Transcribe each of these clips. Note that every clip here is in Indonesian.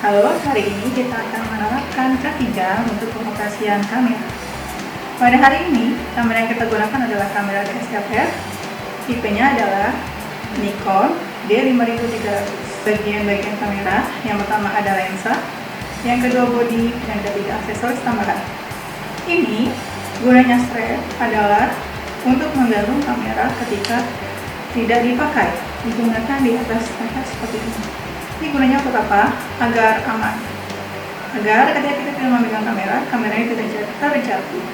Halo, hari ini kita akan menerapkan ketiga untuk pengoperasian kamera. Pada hari ini, kamera yang kita gunakan adalah kamera DSLR. Tipenya adalah Nikon D5300. Bagian-bagian kamera, yang pertama ada lensa, yang kedua bodi, dan ketiga aksesoris tambahan. Ini gunanya strap adalah untuk menggantung kamera ketika tidak dipakai, digunakan di atas kaca seperti ini. Ini gunanya untuk apa? Agar aman, agar ketika kita tidak memegang kamera, kameranya tidak terjatuh.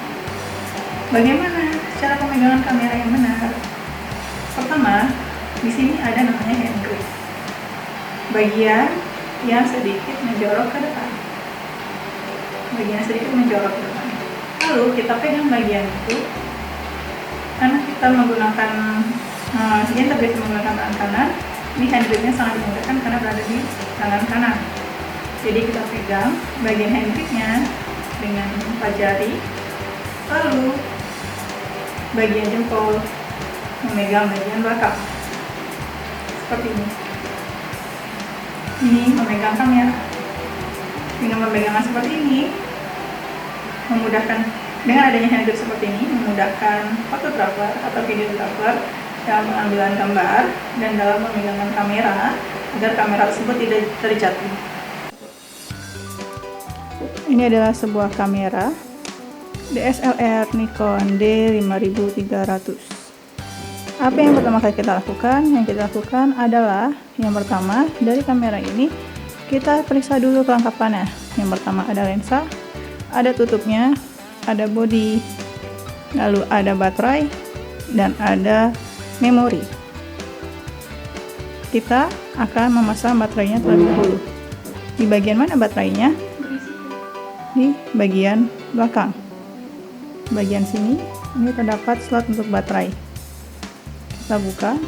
Bagaimana cara pemegangan kamera yang benar? Pertama, di sini ada namanya hand grip, bagian yang sedikit menjorok ke depan, lalu kita pegang bagian itu. Karena kita menggunakan ini terbiasa menggunakan tangan kanan, ini hand gripnya sangat dimudahkan karena berada di tangan kanan. Jadi kita pegang bagian hand gripnya dengan 4 jari, lalu bagian jempol memegang bagian belakang seperti ini. Ini memegang kamera. Dengan pemegangan seperti ini memudahkan, dengan adanya hand grip seperti ini memudahkan fotografer atau videografer dalam pengambilan gambar dan dalam pemegangan kamera agar kamera tersebut tidak terjatuh. Ini adalah sebuah kamera DSLR Nikon D5300. Apa yang pertama kali kita lakukan? Yang kita lakukan adalah yang pertama, dari kamera ini kita periksa dulu kelengkapannya. Yang pertama ada lensa, ada tutupnya, ada bodi, lalu ada baterai, dan ada memori. Kita akan memasang baterainya terlebih dahulu. Di bagian mana baterainya? Di bagian belakang. Bagian sini, ini terdapat slot untuk baterai. Kita buka,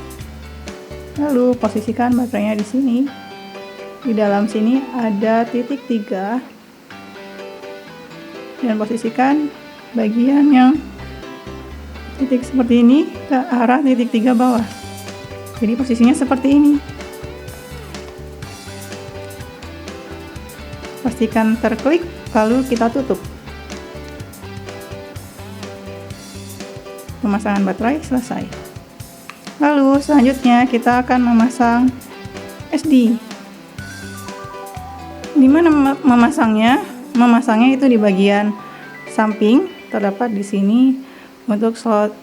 lalu posisikan baterainya di sini. Di dalam sini ada titik 3, dan posisikan bagian yang titik seperti ini ke arah titik 3 bawah. Jadi posisinya seperti ini. Pastikan terklik, lalu kita tutup. Pemasangan baterai selesai. Lalu selanjutnya kita akan memasang SD. Di mana memasangnya? Memasangnya itu di bagian samping, terdapat di sini untuk slot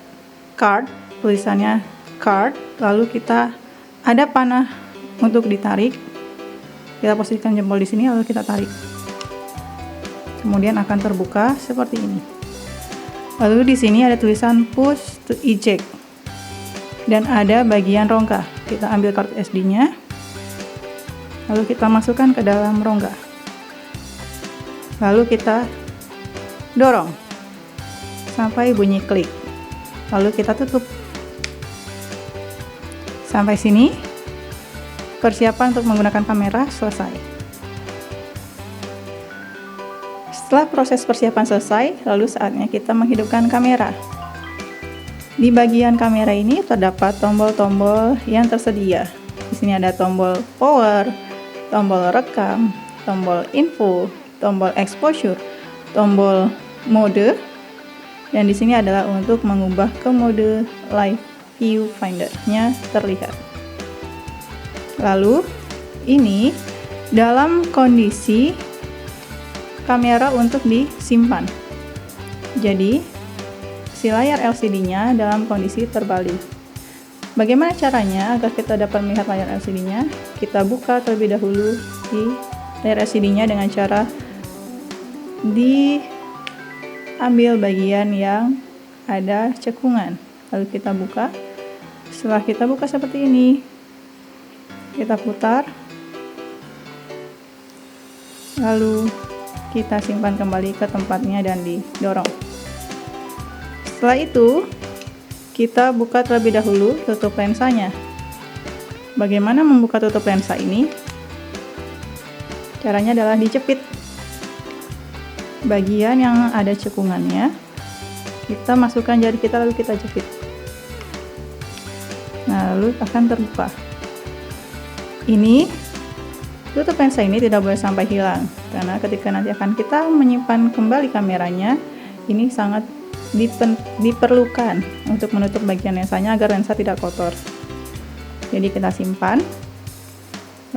card, tulisannya card. Lalu kita ada panah untuk ditarik. Kita posisikan jempol di sini, lalu kita tarik. Kemudian akan terbuka seperti ini. Lalu di sini ada tulisan push to eject dan ada bagian rongga. Kita ambil kartu SD-nya, lalu kita masukkan ke dalam rongga. Lalu kita dorong sampai bunyi klik, lalu kita tutup. Sampai sini persiapan untuk menggunakan kamera selesai. Setelah proses persiapan selesai, lalu saatnya kita menghidupkan kamera. Di bagian kamera ini terdapat tombol-tombol yang tersedia. Di sini ada tombol power, tombol rekam, tombol info, tombol exposure, tombol mode, dan di sini adalah untuk mengubah ke mode live viewfinder-nya terlihat. Lalu ini dalam kondisi kamera untuk disimpan. Jadi si layar LCD-nya dalam kondisi terbalik. Bagaimana caranya agar kita dapat melihat layar LCD-nya? Kita buka terlebih dahulu di layar LCD-nya dengan cara diambil bagian yang ada cekungan, lalu kita buka. Setelah kita buka seperti ini, kita putar, lalu kita simpan kembali ke tempatnya dan didorong. Setelah itu kita buka terlebih dahulu tutup lensanya. Bagaimana membuka tutup lensa ini? Caranya adalah dijepit bagian yang ada cekungannya. Kita masukkan jari kita, lalu kita jepit. Nah, lalu akan terbuka. Ini Tutup lensa ini tidak boleh sampai hilang, karena ketika nanti akan kita menyimpan kembali kameranya, ini sangat diperlukan untuk menutup bagian lensanya agar lensa tidak kotor. Jadi kita simpan.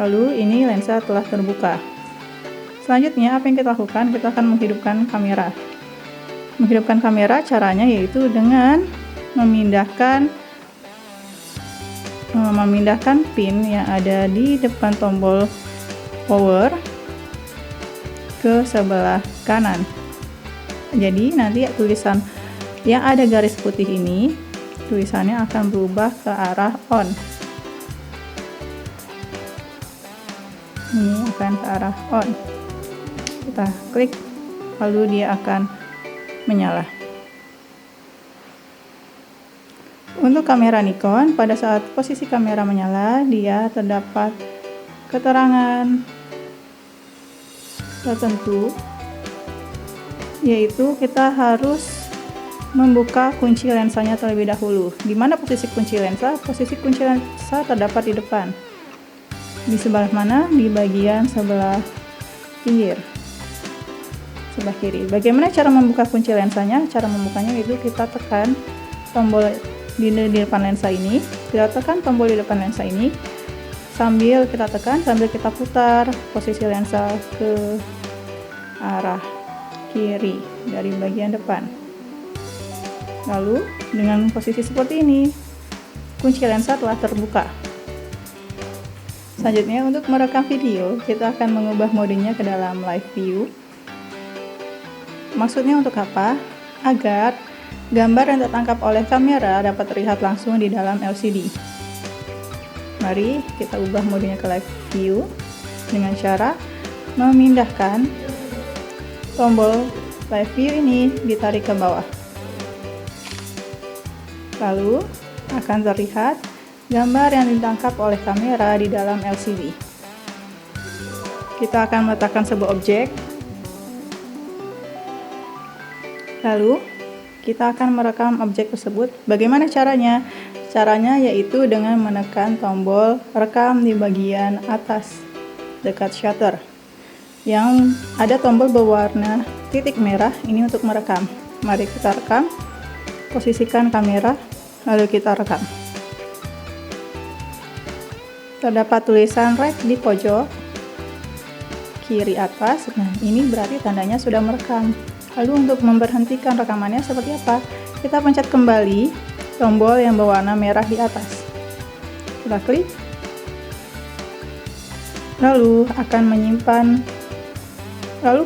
Lalu ini lensa telah terbuka. Selanjutnya apa yang kita lakukan? Kita akan menghidupkan kamera. Menghidupkan kamera caranya yaitu dengan memindahkan pin yang ada di depan tombol power ke sebelah kanan. Jadi nanti tulisan yang ada garis putih ini, tulisannya akan berubah ke arah on. Ini akan ke arah on. Kita klik, lalu dia akan menyala. Untuk kamera Nikon, pada saat posisi kamera menyala, dia terdapat keterangan tertentu, yaitu kita harus membuka kunci lensanya terlebih dahulu. Di mana posisi kunci lensa? Posisi kunci lensa terdapat di depan. Di sebelah mana? Di bagian sebelah pinggir, sebelah kiri. Bagaimana cara membuka kunci lensanya? Cara membukanya itu kita tekan tombol di depan lensa ini. Kita tekan tombol di depan lensa ini. Sambil kita tekan, sambil kita putar posisi lensa ke arah kiri dari bagian depan. Lalu dengan posisi seperti ini, kunci lensa telah terbuka. Selanjutnya untuk merekam video, kita akan mengubah modenya ke dalam live view. Maksudnya untuk apa? Agar gambar yang tertangkap oleh kamera dapat terlihat langsung di dalam LCD. Mari kita ubah modenya ke live view dengan cara memindahkan tombol live view ini ditarik ke bawah. Lalu akan terlihat gambar yang ditangkap oleh kamera di dalam LCD. Kita akan meletakkan sebuah objek. Lalu kita akan merekam objek tersebut. Bagaimana caranya? Caranya yaitu dengan menekan tombol rekam di bagian atas dekat shutter. Yang ada tombol berwarna titik merah ini untuk merekam. Mari kita rekam. Posisikan kamera, lalu kita rekam. Terdapat tulisan rec di pojok kiri atas. Nah, ini berarti tandanya sudah merekam. Lalu untuk memberhentikan rekamannya seperti apa? Kita pencet kembali tombol yang berwarna merah di atas. Kita klik. Lalu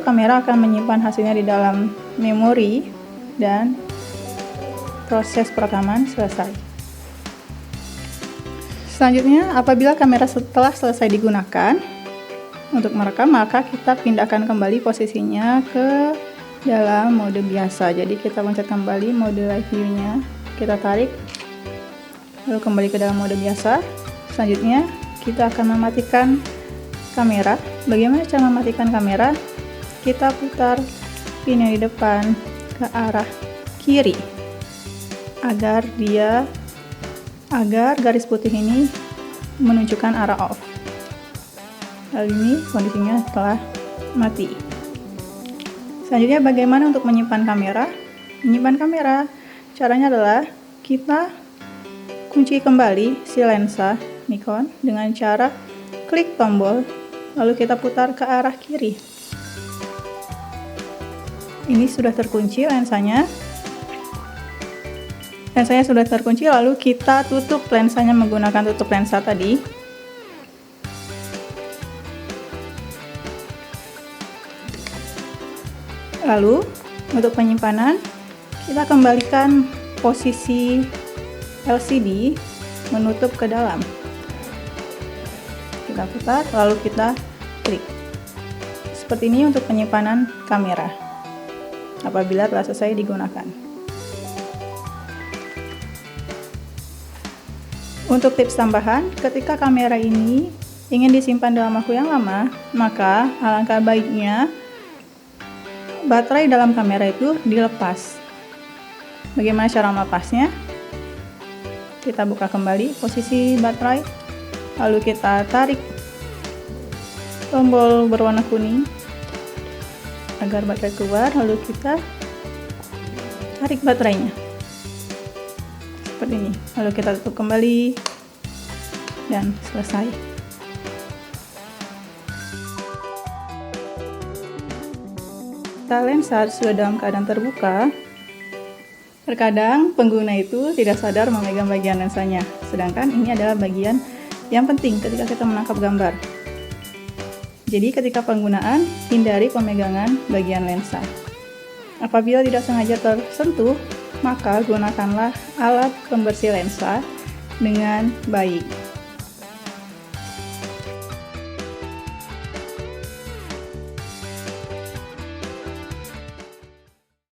kamera akan menyimpan hasilnya di dalam memori dan proses perekaman selesai. Selanjutnya, apabila kamera setelah selesai digunakan untuk merekam, maka kita pindahkan kembali posisinya ke dalam mode biasa. Jadi kita pencet kembali mode live view-nya, kita tarik, lalu kembali ke dalam mode biasa. Selanjutnya kita akan mematikan kamera. Bagaimana cara mematikan kamera? Kita putar pin yang di depan ke arah kiri agar garis putih ini menunjukkan arah off. Lalu ini kondisinya telah mati. Selanjutnya bagaimana untuk menyimpan kamera? Menyimpan kamera caranya adalah kita kunci kembali si lensa Nikon dengan cara klik tombol, lalu kita putar ke arah kiri. Ini sudah terkunci lensanya. Lensanya sudah terkunci, lalu kita tutup lensanya menggunakan tutup lensa tadi. Lalu untuk penyimpanan, kita kembalikan posisi LCD menutup ke dalam. Kita putar, lalu kita klik. Seperti ini untuk penyimpanan kamera apabila telah selesai digunakan. Untuk tips tambahan, ketika kamera ini ingin disimpan dalam waktu yang lama, maka alangkah baiknya baterai dalam kamera itu dilepas. Bagaimana cara melepasnya? Kita buka kembali posisi baterai, lalu kita tarik tombol berwarna kuning agar baterai keluar, lalu kita tarik baterainya seperti ini, lalu kita tutup kembali dan selesai. Lensa sudah dalam keadaan terbuka. Terkadang pengguna itu tidak sadar memegang bagian lensanya, sedangkan ini adalah bagian yang penting ketika kita menangkap gambar. Jadi ketika penggunaan, hindari pemegangan bagian lensa. Apabila tidak sengaja tersentuh, maka gunakanlah alat pembersih lensa dengan baik.